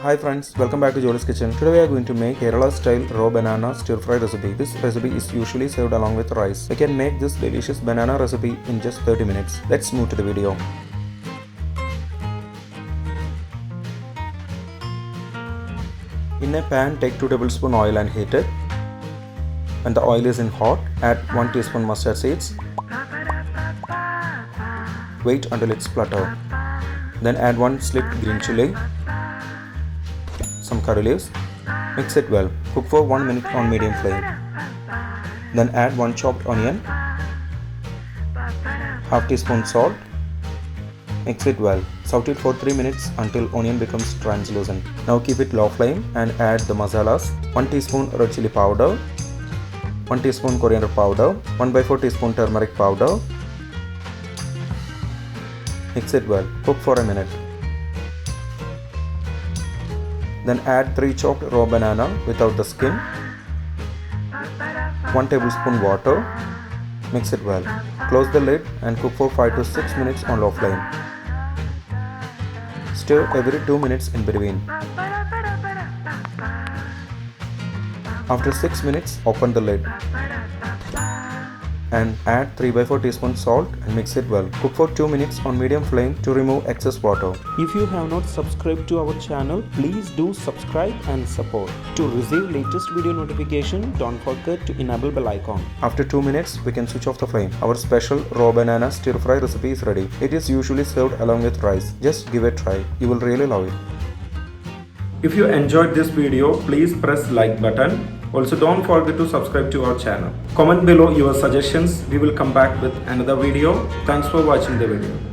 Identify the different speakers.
Speaker 1: Hi friends, welcome back to Jolys kitchen. Today we are going to make Kerala style raw banana stir fry recipe. This recipe is usually served along with rice. We can make this delicious banana recipe in just 30 minutes. Let's move to the video. In a pan, take 2 tablespoons oil and heat it. When the oil is hot, add 1 teaspoon mustard seeds. Wait until it splutter. Then add 1 slit green chillie, some curry leaves. Mix it well. Cook for 1 minute on medium flame. Then add 1 chopped onion, half teaspoon salt. Mix it well. Saute it for 3 minutes until onion becomes translucent. Now keep it low flame and add the masalas. 1 teaspoon red chilli powder, 1 teaspoon coriander powder, 1/4 teaspoon turmeric powder. Mix it well. Cook for a minute. Then add 3 chopped raw banana without the skin, 1 tablespoon water. Mix it well. Close the lid and cook for 5 to 6 minutes on low flame. Stir every 2 minutes in between. After 6 minutes, open the lid and add 3/4 teaspoon salt and mix it well. Cook for 2 minutes on medium flame to remove excess water.
Speaker 2: If you have not subscribed to our channel, please do subscribe and support. To receive latest video notification, don't forget to enable bell icon.
Speaker 1: After 2 minutes, we can switch off the flame. Our special raw banana stir fry recipe is ready. It is usually served along with rice. Just give it a try. You will really love it. If you enjoyed this video, please press like button. Also, don't forget to subscribe to our channel. Comment below your suggestions. We will come back with another video. Thanks for watching the video.